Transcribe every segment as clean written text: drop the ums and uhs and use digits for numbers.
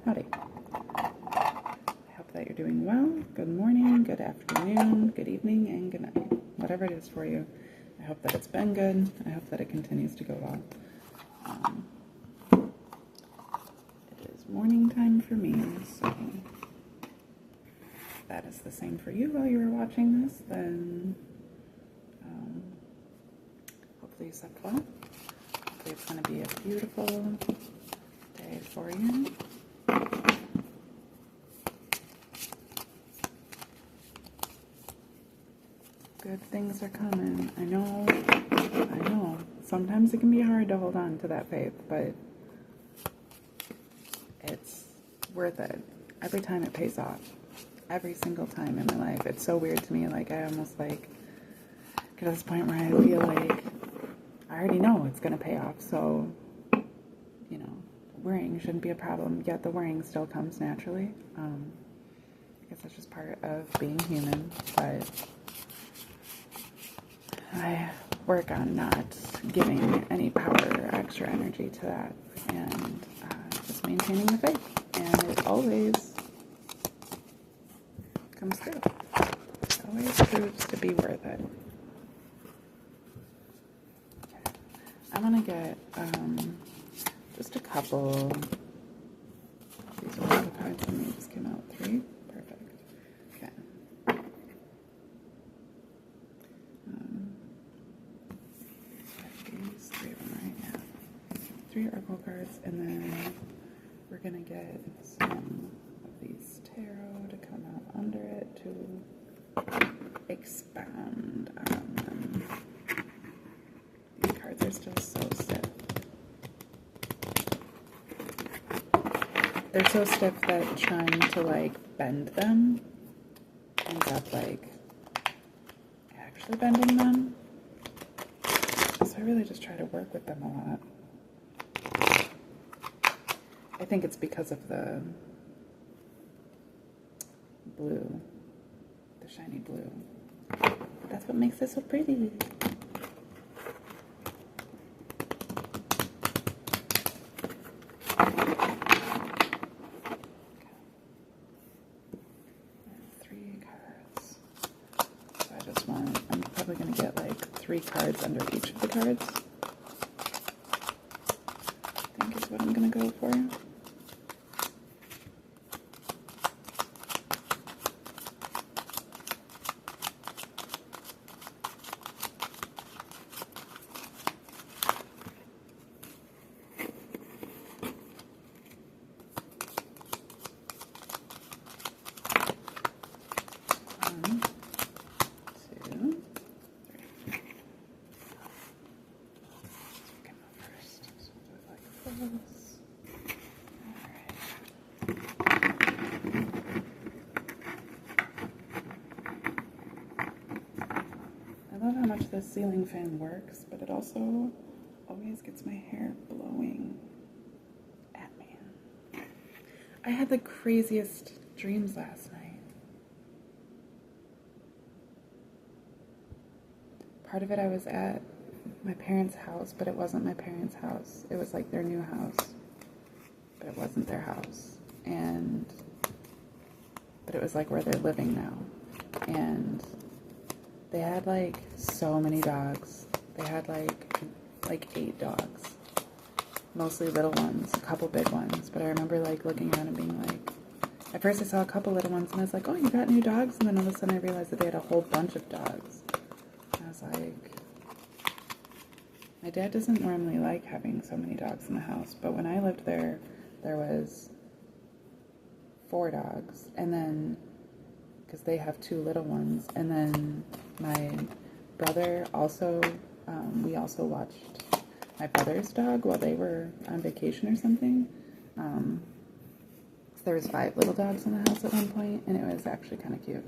Howdy. I hope that you're doing well. Good morning, good afternoon, good evening, and good night. Whatever it is for you. I hope that it's been good. I hope that it continues to go well. It is morning time for me, so if that is the same for you while you were watching this, then hopefully you slept well. Hopefully it's going to be a beautiful day for you. Good things are coming. I know. Sometimes it can be hard to hold on to that faith, but it's worth it. Every time it pays off. Every single time in my life. It's so weird to me. Like, I almost like get to this point where I feel like I already know it's going to pay off. So, you know, worrying shouldn't be a problem. Yet the worrying still comes naturally. I guess that's just part of being human. But I work on not giving any power or extra energy to that, and just maintaining the faith, and it always comes through. It always proves to be worth it. Okay. I'm gonna get just a couple. These are all the cards, and they just came out 3. Perfect. Okay. These 3 of them right now. 3 oracle cards, and then we're gonna get some of these tarot to come out under it to expound on them. These cards are still so stiff. They're so stiff that trying to like bend them ends up like actually bending them. So I really just try to work with them a lot. I think it's because of the blue, the shiny blue. But that's what makes it so pretty. I'm probably going to get like 3 cards under each of the cards. I think is what I'm going to go for. I love how much this ceiling fan works, but it also always gets my hair blowing at me. I had the craziest dreams last night. Part of it I was at my parents' house, but it wasn't my parents' house. It was like their new house, but it wasn't their house. But it was like where they're living now. And they had like so many dogs. They had like 8 dogs. Mostly little ones, a couple big ones. But I remember like looking around and being like, at first I saw a couple little ones and I was like, oh, you got new dogs? And then all of a sudden I realized that they had a whole bunch of dogs. And I was like, my dad doesn't normally like having so many dogs in the house. But when I lived there, there was 4 dogs. And then, because they have 2 little ones. And then my brother also, we also watched my brother's dog while they were on vacation or something. There was 5 little dogs in the house at one point, and it was actually kind of cute.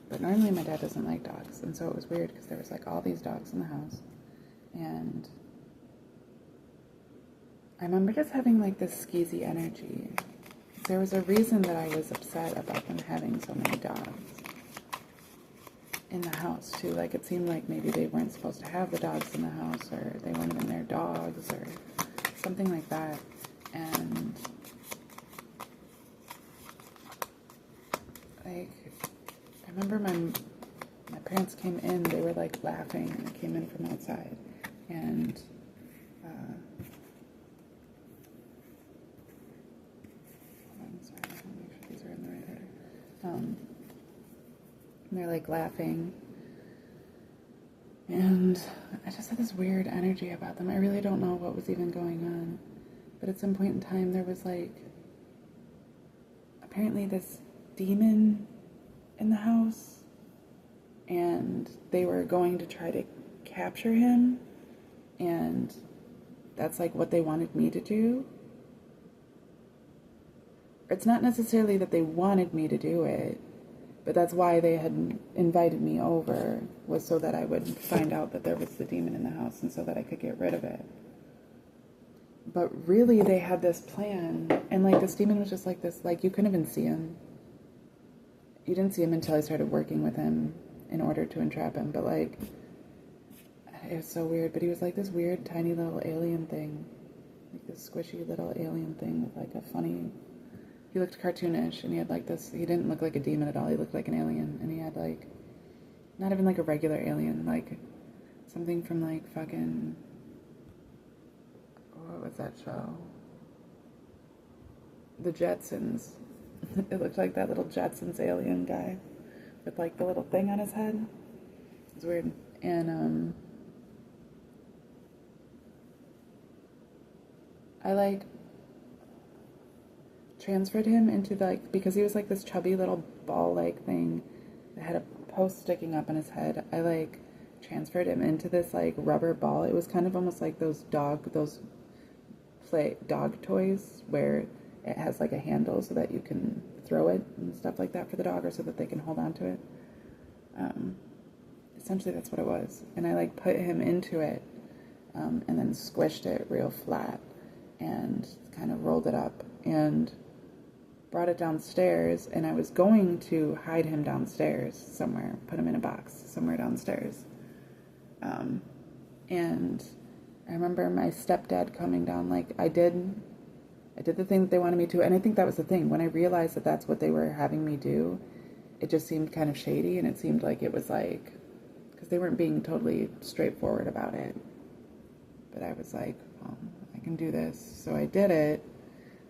But normally my dad doesn't like dogs, and so it was weird because there was like all these dogs in the house. And I remember just having like this skeezy energy. There was a reason that I was upset about them having so many dogs in the house too. Like it seemed like maybe they weren't supposed to have the dogs in the house, or they weren't even their dogs, or something like that. And like, I remember my parents came in, they were like laughing, and I came in from outside, and I'm sorry, I want to make sure these are in the right order. And they're like laughing, and I just had this weird energy about them. I really don't know what was even going on, but at some point in time there was like apparently this demon in the house, and they were going to try to capture him, and that's like what they wanted me to do. It's not necessarily that they wanted me to do it, but that's why they had invited me over, was so that I would find out that there was the demon in the house and so that I could get rid of it. But really they had this plan, and like this demon was just like this, like you couldn't even see him. You didn't see him until I started working with him in order to entrap him, but like, it was so weird, but he was like this weird tiny little alien thing, like this squishy little alien thing with like a funny, he looked cartoonish, and he had like this, he didn't look like a demon at all, he looked like an alien, and he had like, not even like a regular alien, like something from like fucking, what was that show? The Jetsons. It looked like that little Jetsons alien guy with like the little thing on his head. It was weird. And I like transferred him into the, like, because he was like this chubby little ball-like thing that had a post sticking up on his head. I like transferred him into this like rubber ball. It was kind of almost like those dog toys where it has like a handle so that you can throw it and stuff like that for the dog, or so that they can hold on to it. Essentially that's what it was. And I like put him into it, and then squished it real flat and kind of rolled it up and brought it downstairs, and I was going to hide him downstairs somewhere, put him in a box somewhere downstairs. And I remember my stepdad coming down, like I did the thing that they wanted me to, and I think that was the thing. When I realized that that's what they were having me do, it just seemed kind of shady, and it seemed like it was like, because they weren't being totally straightforward about it. But I was like, well, I can do this. So I did it.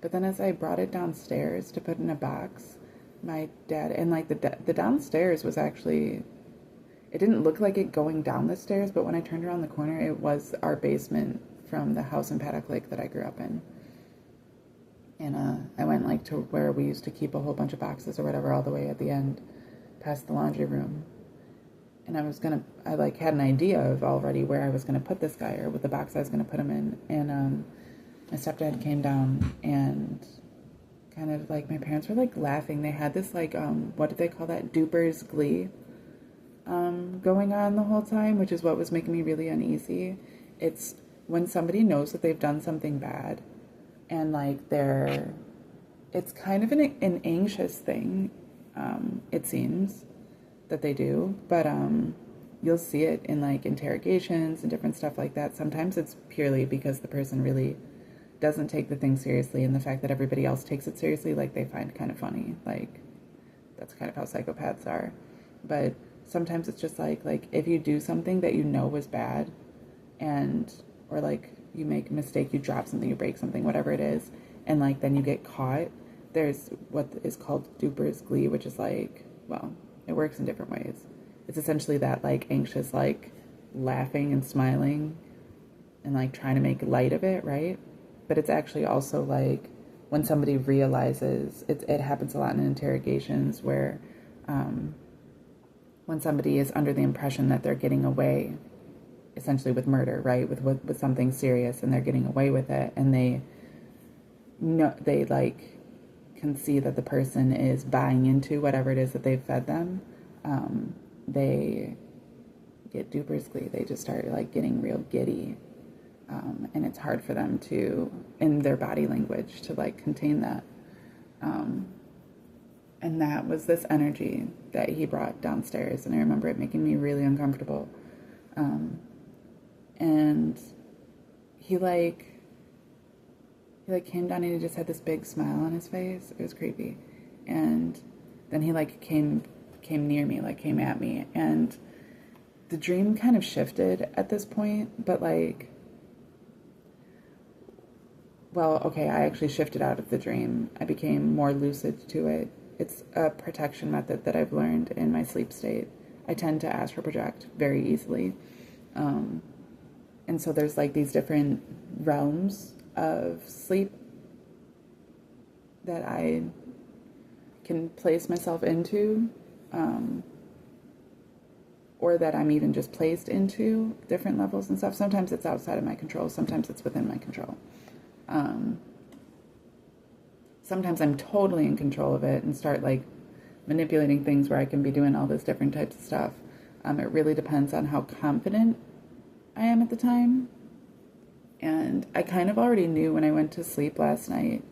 But then as I brought it downstairs to put in a box, my dad, and like the downstairs was actually, it didn't look like it going down the stairs, but when I turned around the corner, it was our basement from the house in Paddock Lake that I grew up in. And I went like to where we used to keep a whole bunch of boxes or whatever, all the way at the end, past the laundry room. And I like had an idea of already where I was gonna put this guy, or what the box I was gonna put him in. And my stepdad came down, and kind of like, my parents were like laughing. They had this like, what did they call that? Duper's glee going on the whole time, which is what was making me really uneasy. It's when somebody knows that they've done something bad, and like it's kind of an anxious thing, it seems that they do, but you'll see it in like interrogations and different stuff like that. Sometimes it's purely because the person really doesn't take the thing seriously, and the fact that everybody else takes it seriously, like, they find kind of funny. Like, that's kind of how psychopaths are. But sometimes it's just like if you do something that you know was bad, or like you make a mistake, you drop something, you break something, whatever it is, and like then you get caught, there's what is called duper's glee, which is like, well, it works in different ways. It's essentially that like anxious, like laughing and smiling and like trying to make light of it, right? But it's actually also like when somebody realizes, it happens a lot in interrogations where when somebody is under the impression that they're getting away essentially with murder, right? With something serious, and they're getting away with it, and they like can see that the person is buying into whatever it is that they've fed them. They get duper's glee. They just start like getting real giddy. And it's hard for them to, in their body language, to like contain that. And that was this energy that he brought downstairs, and I remember it making me really uncomfortable. And he came down, and he just had this big smile on his face. It was creepy. And then he like came near me, like came at me, and the dream kind of shifted at this point, but like, well, okay, I actually shifted out of the dream. I became more lucid to it. It's a protection method that I've learned in my sleep state. I tend to astral project very easily. And so there's like these different realms of sleep that I can place myself into, or that I'm even just placed into, different levels and stuff. Sometimes it's outside of my control. Sometimes it's within my control. Sometimes I'm totally in control of it and start like manipulating things where I can be doing all this different types of stuff. It really depends on how confident I am at the time. And I kind of already knew when I went to sleep last night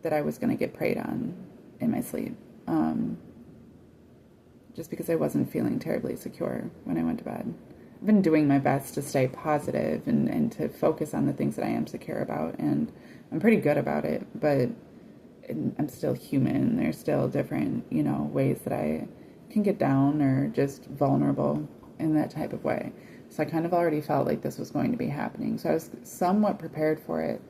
that I was going to get preyed on in my sleep. Just because I wasn't feeling terribly secure when I went to bed. I've been doing my best to stay positive and to focus on the things that I am secure about, and I'm pretty good about it, but I'm still human. There's still different, ways that I can get down or just vulnerable in that type of way. So I kind of already felt like this was going to be happening. So I was somewhat prepared for it,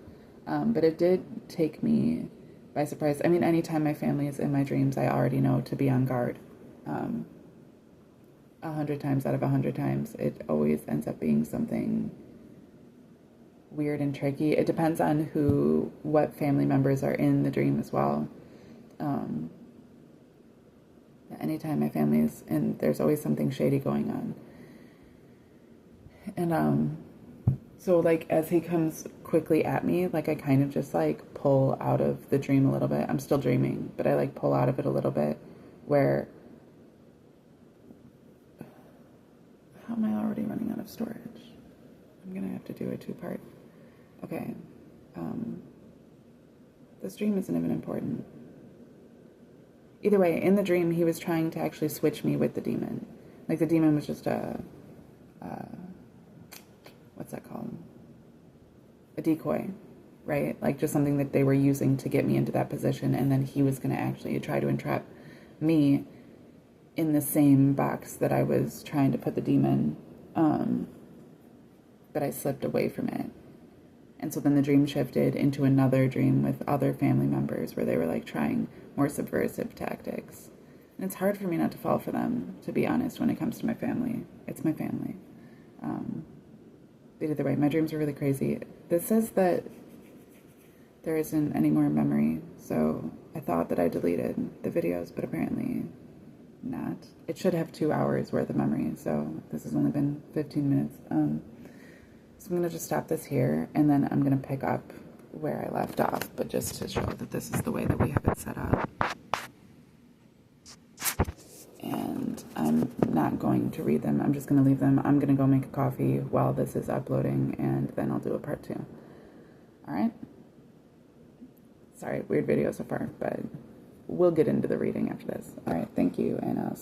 but it did take me by surprise. I mean, anytime my family is in my dreams, I already know to be on guard. 100 times out of 100 times, it always ends up being something weird and tricky. It depends on what family members are in the dream as well. Anytime my family is in, there's always something shady going on. And so like as he comes quickly at me, like I kind of just like pull out of the dream a little bit. I'm still dreaming, but I like pull out of it a little bit where, how am I already running out of storage? I'm gonna have to do a two-part. Okay. This dream isn't even important. Either way, in the dream, he was trying to actually switch me with the demon. Like the demon was just what's that called? A decoy, right? Like just something that they were using to get me into that position, and then he was gonna actually try to entrap me in the same box that I was trying to put the demon, but I slipped away from it. And so then the dream shifted into another dream with other family members where they were like trying more subversive tactics. And it's hard for me not to fall for them, to be honest, when it comes to my family. It's my family. But either way, my dreams are really crazy. This says that there isn't any more memory, so I thought that I deleted the videos, but apparently not. It should have 2 hours worth of memory, so this has only been 15 minutes. So I'm going to just stop this here, and then I'm going to pick up where I left off, but just to show that this is the way that we have it set up. And I'm not going to read them. I'm just going to leave them. I'm going to go make a coffee while this is uploading, and then I'll do a part 2. All right? Sorry, weird video so far, but we'll get into the reading after this. All right, thank you, and I'll see you.